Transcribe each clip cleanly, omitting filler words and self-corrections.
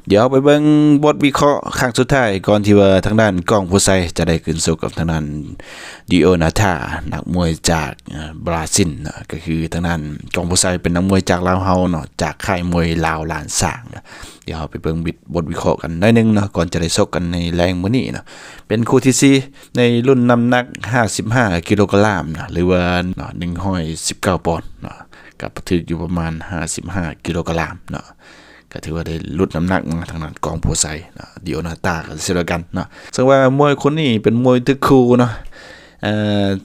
เดี๋ยวไปเบิ่งบทวิเคราะห์ครั้งสุดท้ายก่อนที่ว่าทางด้านกองผู้ใส่จะได้ขึ้นสู้กับทางด้านดิโอนาธานักมวยจากบราซิลนะก็คือทางด้านกองผู้ใส่เป็นนักมวยจากลาวเฮาเนาะจากค่ายมวยลาวลานสร้างนะเดี๋ยวไปเบิ่งบทวิเคราะห์กันได้นึงเนาะก่อนจะได้ชกกันในแรงมื้อนี้เนาะเป็นคู่ที่4ในรุ่นน้ำหนัก55กิโลกรัมนะหรือว่า119ปอนด์เนาะกับถึกอยู่ประมาณ55กิโลกรัมเนาะก็ถือว่าได้ลดน้ำหนักมาทางนั้นกองโพไซนะดิโอนาตากันเช่นกันเนาะซึ่งว่ามวยคนนี้เป็นมวยตึกคูเนาะ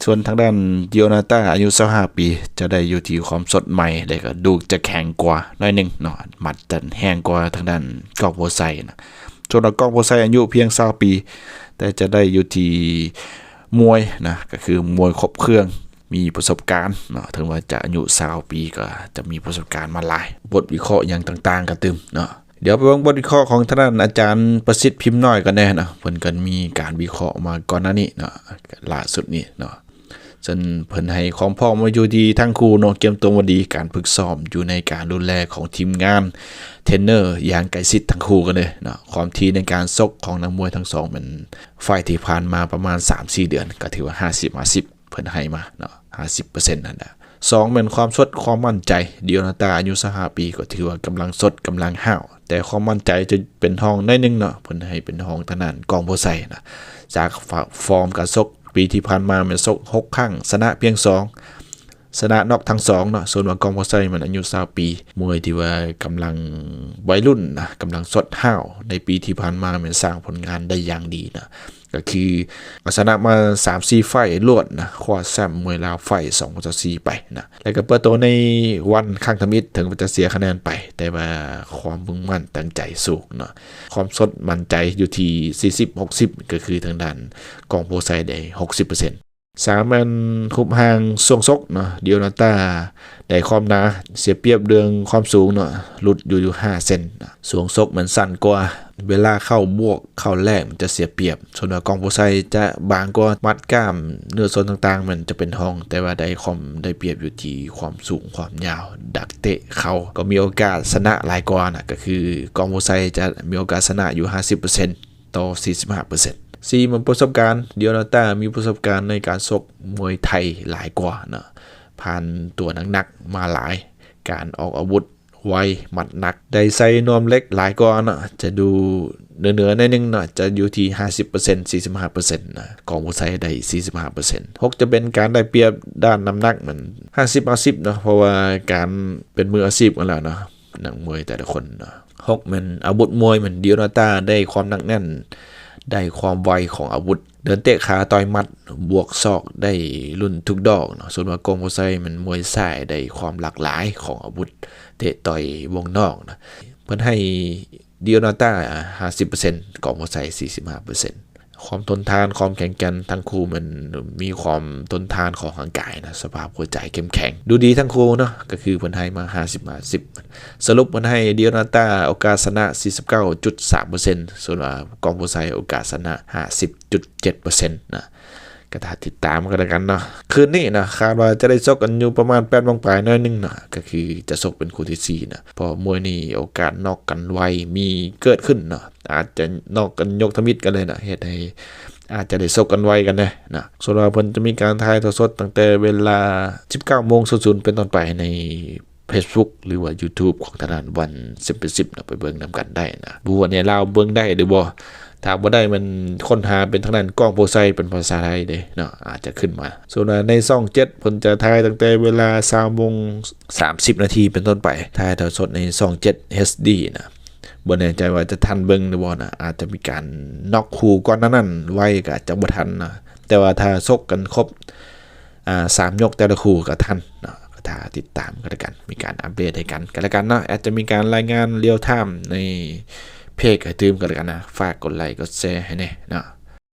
ส่วนทางด้านดิโอนาตาอายุ25ปีจะได้อยู่ที่ความสดใหม่ได้ก็ดูจะแข็งกว่าหน่อยนึงเนาะหมัดจะแห้งกว่าทางด้านกองโพไซนะส่วนกองโพไซอายุเพียง20ปีแต่จะได้อยู่ที่มวยนะก็คือมวยครบเครื่องมีประสบการณ์เนาะถึงว่าจะอายุ20ปีก็จะมีประสบการณ์มาหลายบทวิเคราะห์อย่างต่างๆกันตึมเนาะเดี๋ยวไปฟังบทวิเคราะห์ของท่านอาจารย์ประสิทธิ์พิมพ์น้อยกันแน่เนาะเพิ่นก็มีการวิเคราะห์มาก่อนหน้านี้เนาะล่าสุดนี้เนาะจนเพิ่นให้ความพร้อมมาอยู่ดีทั้งคู่เนาะเตรียมตัวมาดีการฝึกซ้อมอยู่ในการดูแลของทีมงานเทรนเนอร์อย่างใกล้ชิดทั้งคู่กันเลยเนาะความทีในการซกของนักมวยทั้งสองมันไฟที่ผ่านมาประมาณ 3-4 เดือนก็ถือว่า50-50เพิ่นให้มาเนาะ50%นั่นแหละ2เป็นความสดความมั่นใจดิโอนาตาอายุ25ปีก็ถือว่ากำลังสดกำลังห้าวแต่ความมั่นใจจะเป็นทองได้นึงเนาะเพิ่นให้เป็นทองทางด้านกองโพไซนะจากฟอร์มการซกปีที่ผ่านมามันซก6ครั้งชนะเพียง2ชนะน็อกทั้ง2เนาะส่วนว่ากองโพไซมันอายุ20ปีมวยที่ว่ากำลังวัยรุ่นนะกำลังสดห้าวในปีที่ผ่านมามันสร้างผลงานได้อย่างดีนะก็คือชนะมา 3-4 ไฟรวดนะคว้าแชมป์มวยลาวไฟ2-4ไปนะแล้วก็เปิดตัวในวันข้างทมิตรถึงจะเสียคะแนนไปแต่ว่าความมุ่งมั่นตั้งใจสูงเนาะความสดมั่นใจอยู่ที่40-60ก็คือทางด้านกองโพไซได้ 60%มันคุบห่างช่วงซกเนาะดิโอนาตาได้ความหนาเสียเปรียบเรื่องความสูงเนาะหลุดอยู่5เซนนะช่วงซกมันสั้นกว่าเวลาเข้าบวกเข้าแรกมันจะเสียเปรียบส่วนกองโพไซจะบางกว่ามัดกล้ามเนื้อส่วนต่างๆมันจะเป็นทองแต่ว่าได้เปรียบอยู่ที่ความสูงความยาวดักเตะเข่าก็มีโอกาสชนะหลายกว่านะก็คือกองโพไซจะมีโอกาสชนะอยู่ 50% ต่อ 45%มันประสบการณ์ดิโอนาตามีประสบการณ์ในการชกมวยไทยหลายกว่านะผ่านตัวหนักๆมาหลายการออกอาวุธไวหมัดหนักได้ใส่นวมเล็กหลายกว่านะจะดูเนื้อในนึงนะจะอยู่ที่ 50% 45% นะกองโพไซได้ 45% 6จะเป็นการได้เปรียบด้านน้ำหนักมัน50-50เนาะเพราะว่าการเป็นมืออาชีพกันแล้วเนาะนักมวยแต่ละคนเนาะ6มันอาวุธมวยมันดิโอนาตาได้ความหนักแน่นได้ความไวของอาวุธเดินเตะขาต่อยมัดบวกศอกได้รุ่นทุกดอกเนาะส่วนว่ากองโพไซมันมวยซ้ายได้ความหลากหลายของอาวุธเตะต่อยวงนอกนะเพิ่นให้ดิโอนาตา 50% กองโพไซ 45% ความทนทานความแข็งแกร่งทั้งคู่มันมีความทนทานของร่างกายนะสภาพหัวใจเข้มแข็งดูดีทั้งคู่เนาะก็คือเพิ่นให้มา 50-50 สรุปเพิ่นให้ดิโอนาตาโอกาสชนะ 49.3% ส่วนว่ากองโพไซโอกาสชนะ 50.7% นะก็ถ้าติดตามกันแล้วกันเนาะคืนนี้นะคาดว่าจะได้ชกกันอยู่ประมาณ8 โมงปลายน้อยนึงนะก็คือจะชกเป็นคู่ที่4นะเพราะมวยนี่โอกาสนอกกันไวมีเกิดขึ้นเนาะอาจจะนอกกันยกทมิตกันเลยนะเหตุให้อาจจะได้ชกกันไวกันนะส่วนว่าเพิ่นจะมีการถ่ายทอดสดตั้งแต่เวลา 19:00 เป็นต้นไปในFacebook หรือว่า YouTube ของทางด้านวัน10/10นะไปเบิ่งนำกันได้นะบ่ว่าเนี่ยลาวเบิ่งได้หรือบ่ถ้าบ่ได้มันค้นหาเป็นทางด้านกล้องโพไซเป็นภาษาไทยเด้เนาะอาจจะขึ้นมาส่วนในช่อง7เพิ่นจะถ่ายตั้งแต่เวลา 20:30 นาทีเป็นต้นไปถ่ายทอดสดในช่อง7 HD นะบ่แน่ใจว่าจะทันเบิ่งหรือบ่นะอาจจะมีการน็อกคู่ก่อนนั้นไว้ก็อาจจะบ่ทันนะแต่ว่าถ้าชกกันครบ3 ยกแต่ละคู่ก็ทันเนาะถ้าติดตามกันแล้วกันมีการอัปเดตให้กันแล้วกันเนาะอาจจะมีการรายงานเรียลไทม์ในเพจให้ตื่มกันแล้วกันนะฝากกดไลค์กดแชร์ให้แน่เนาะ